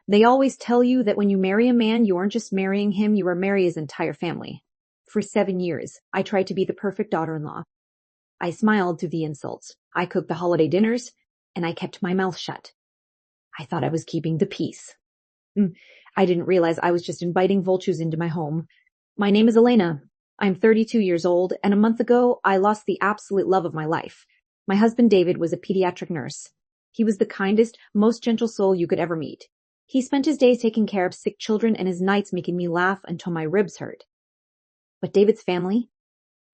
They always tell you that when you marry a man, you aren't just marrying him, you are marrying his entire family. For 7 years, I tried to be the perfect daughter-in-law. I smiled through the insults. I cooked the holiday dinners, and I kept my mouth shut. I thought I was keeping the peace. I didn't realize I was just inviting vultures into my home. My name is Elena. I'm 32 years old, and a month ago, I lost the absolute love of my life. My husband David was a pediatric nurse. He was the kindest, most gentle soul you could ever meet. He spent his days taking care of sick children and his nights making me laugh until my ribs hurt. But David's family,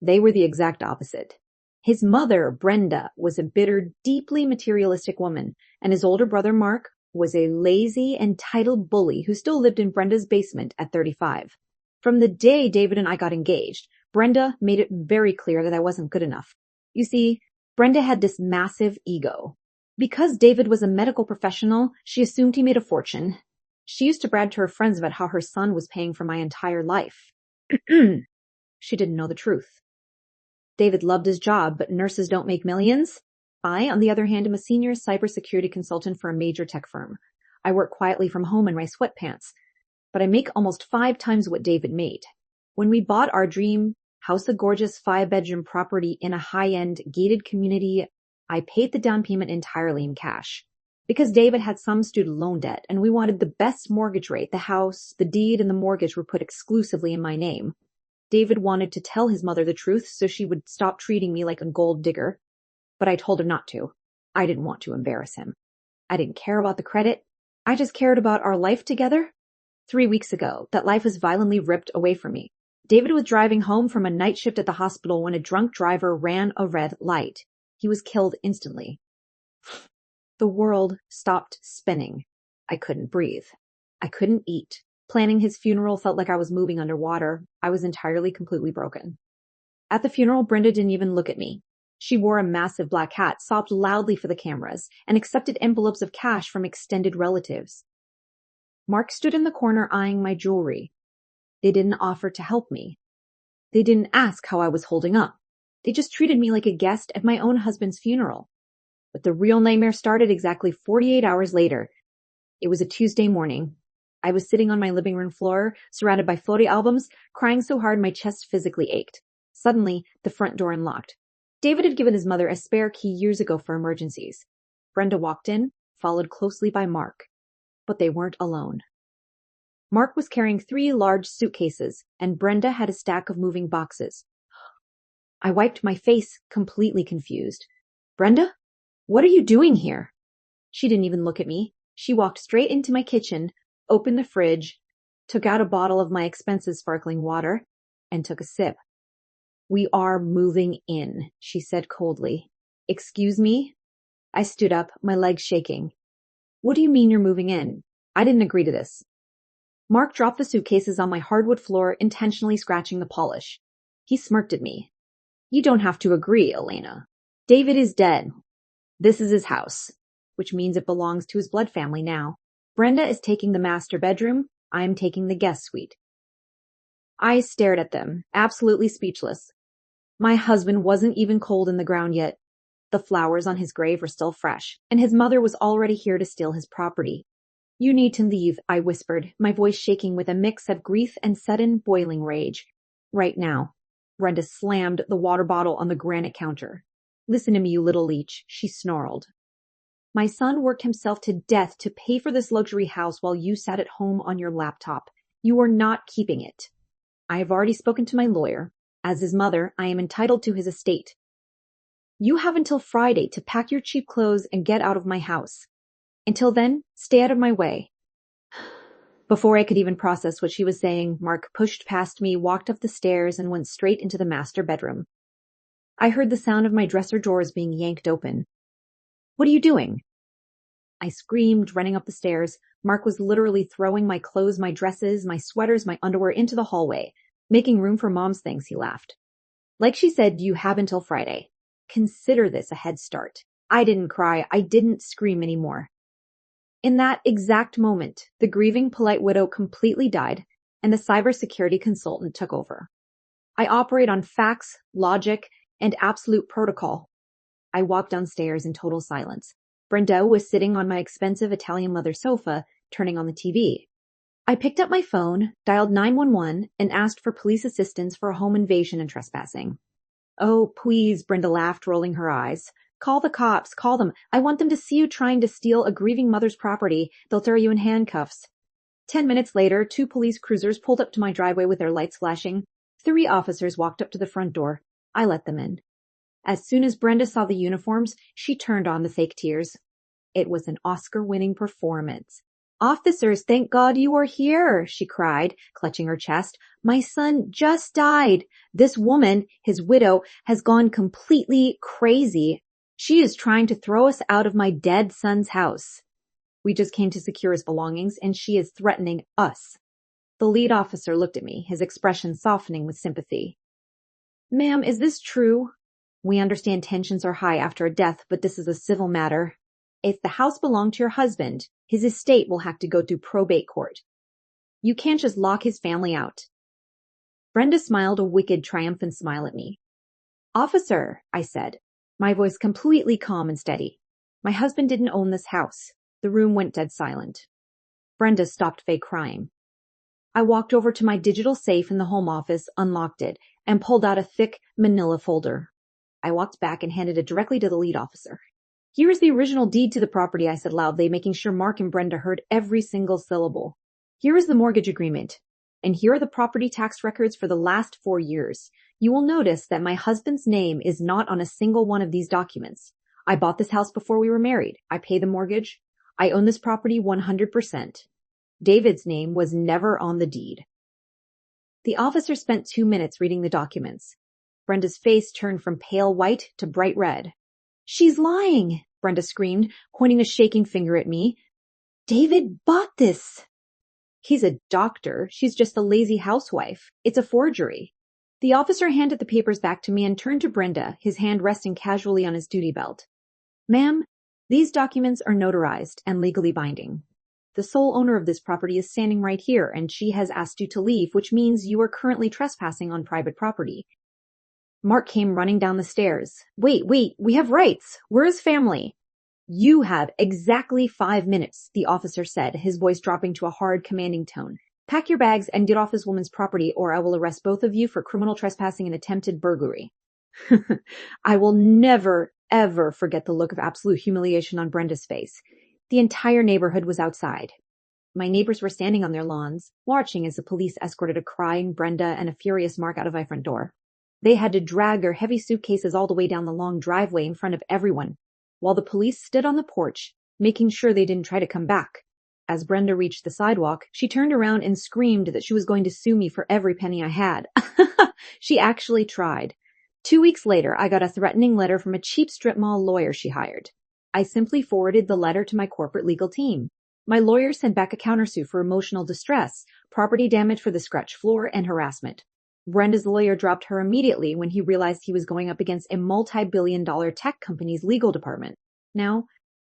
they were the exact opposite. His mother, Brenda, was a bitter, deeply materialistic woman, and his older brother, Mark, was a lazy, entitled bully who still lived in Brenda's basement at 35. From the day David and I got engaged, Brenda made it very clear that I wasn't good enough. You see, Brenda had this massive ego. Because David was a medical professional, she assumed he made a fortune. She used to brag to her friends about how her son was paying for my entire life. She didn't know the truth. David loved his job, but nurses don't make millions. I, on the other hand, am a senior cybersecurity consultant for a major tech firm. I work quietly from home in my sweatpants, but I make almost 5 times what David made. When we bought our dream house, a gorgeous 5-bedroom property in a high-end gated community, I paid the down payment entirely in cash. Because David had some student loan debt and we wanted the best mortgage rate, the house, the deed, and the mortgage were put exclusively in my name. David wanted to tell his mother the truth so she would stop treating me like a gold digger, but I told her not to. I didn't want to embarrass him. I didn't care about the credit. I just cared about our life together. 3 weeks ago, that life was violently ripped away from me. David was driving home from a night shift at the hospital when a drunk driver ran a red light. He was killed instantly. The world stopped spinning. I couldn't breathe. I couldn't eat. Planning his funeral felt like I was moving underwater. I was entirely, completely broken. At the funeral, Brenda didn't even look at me. She wore a massive black hat, sobbed loudly for the cameras, and accepted envelopes of cash from extended relatives. Mark stood in the corner eyeing my jewelry. They didn't offer to help me. They didn't ask how I was holding up. They just treated me like a guest at my own husband's funeral. But the real nightmare started exactly 48 hours later. It was a Tuesday morning. I was sitting on my living room floor, surrounded by photo albums, crying so hard my chest physically ached. Suddenly, the front door unlocked. David had given his mother a spare key years ago for emergencies. Brenda walked in, followed closely by Mark. But they weren't alone. Mark was carrying 3 large suitcases, and Brenda had a stack of moving boxes. I wiped my face, completely confused. Brenda? What are you doing here? She didn't even look at me. She walked straight into my kitchen, opened the fridge, took out a bottle of my expensive sparkling water, and took a sip. We are moving in, she said coldly. Excuse me? I stood up, my legs shaking. What do you mean you're moving in? I didn't agree to this. Mark dropped the suitcases on my hardwood floor, intentionally scratching the polish. He smirked at me. You don't have to agree, Elena. David is dead. This is his house, which means it belongs to his blood family now. Brenda is taking the master bedroom. I am taking the guest suite. I stared at them, absolutely speechless. My husband wasn't even cold in the ground yet. The flowers on his grave were still fresh, and his mother was already here to steal his property. You need to leave, I whispered, my voice shaking with a mix of grief and sudden boiling rage. Right now. Brenda slammed the water bottle on the granite counter. Listen to me, you little leech, she snarled. My son worked himself to death to pay for this luxury house while you sat at home on your laptop. You are not keeping it. I have already spoken to my lawyer. As his mother, I am entitled to his estate. You have until Friday to pack your cheap clothes and get out of my house. Until then, stay out of my way. Before I could even process what she was saying, Mark pushed past me, walked up the stairs, and went straight into the master bedroom. I heard the sound of my dresser drawers being yanked open. What are you doing? I screamed, running up the stairs. Mark was literally throwing my clothes, my dresses, my sweaters, my underwear into the hallway. Making room for Mom's things, he laughed. Like she said, you have until Friday. Consider this a head start. I didn't cry. I didn't scream anymore. In that exact moment, the grieving polite widow completely died, and the cybersecurity consultant took over. I operate on facts, logic, and absolute protocol. I walked downstairs in total silence. Brenda was sitting on my expensive Italian leather sofa, turning on the TV. I picked up my phone, dialed 911, and asked for police assistance for a home invasion and trespassing. Oh, please, Brenda laughed, rolling her eyes. Call the cops, call them. I want them to see you trying to steal a grieving mother's property. They'll throw you in handcuffs. 10 minutes later, 2 police cruisers pulled up to my driveway with their lights flashing. 3 officers walked up to the front door. I let them in. As soon as Brenda saw the uniforms, she turned on the fake tears. It was an Oscar-winning performance. "Officers, thank God you are here," she cried, clutching her chest. "My son just died. This woman, his widow, has gone completely crazy. She is trying to throw us out of my dead son's house. We just came to secure his belongings, and she is threatening us." The lead officer looked at me, his expression softening with sympathy. "Ma'am, is this true? We understand tensions are high after a death, but this is a civil matter. If the house belonged to your husband, his estate will have to go through probate court. You can't just lock his family out." Brenda smiled a wicked, triumphant smile at me. "Officer," I said, my voice completely calm and steady. "My husband didn't own this house." The room went dead silent. Brenda stopped fake crying. I walked over to my digital safe in the home office, unlocked it, and pulled out a thick manila folder. I walked back and handed it directly to the lead officer. "Here is the original deed to the property," I said loudly, making sure Mark and Brenda heard every single syllable. "Here is the mortgage agreement. And here are the property tax records for the last 4 years. You will notice that my husband's name is not on a single one of these documents. I bought this house before we were married. I pay the mortgage. I own this property 100%. David's name was never on the deed." The officer spent 2 minutes reading the documents. Brenda's face turned from pale white to bright red. "She's lying," Brenda screamed, pointing a shaking finger at me. "David bought this." "He's a doctor. She's just a lazy housewife. It's a forgery." The officer handed the papers back to me and turned to Brenda, his hand resting casually on his duty belt. "Ma'am, these documents are notarized and legally binding. The sole owner of this property is standing right here, and she has asked you to leave, which means you are currently trespassing on private property." Mark came running down the stairs. Wait, we have rights. We're his family." "You have exactly 5 minutes, the officer said, his voice dropping to a hard, commanding tone. "Pack your bags and get off this woman's property, or I will arrest both of you for criminal trespassing and attempted burglary." I will never, ever forget the look of absolute humiliation on Brenda's face. The entire neighborhood was outside. My neighbors were standing on their lawns, watching as the police escorted a crying Brenda and a furious Mark out of my front door. They had to drag their heavy suitcases all the way down the long driveway in front of everyone, while the police stood on the porch, making sure they didn't try to come back. As Brenda reached the sidewalk, she turned around and screamed that she was going to sue me for every penny I had. She actually tried. 2 weeks later, I got a threatening letter from a cheap strip mall lawyer she hired. I simply forwarded the letter to my corporate legal team. My lawyer sent back a countersuit for emotional distress, property damage for the scratched floor, and harassment. Brenda's lawyer dropped her immediately when he realized he was going up against a multi-billion-dollar tech company's legal department. Now,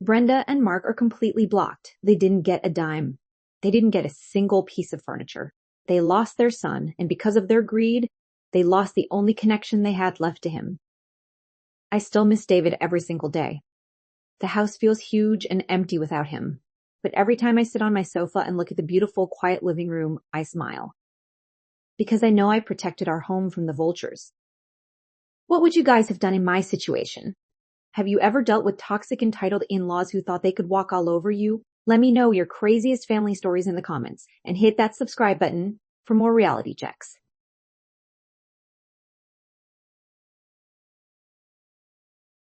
Brenda and Mark are completely blocked. They didn't get a dime. They didn't get a single piece of furniture. They lost their son, and because of their greed, they lost the only connection they had left to him. I still miss David every single day. The house feels huge and empty without him. But every time I sit on my sofa and look at the beautiful, quiet living room, I smile. Because I know I protected our home from the vultures. What would you guys have done in my situation? Have you ever dealt with toxic, entitled in-laws who thought they could walk all over you? Let me know your craziest family stories in the comments, and hit that subscribe button for more reality checks.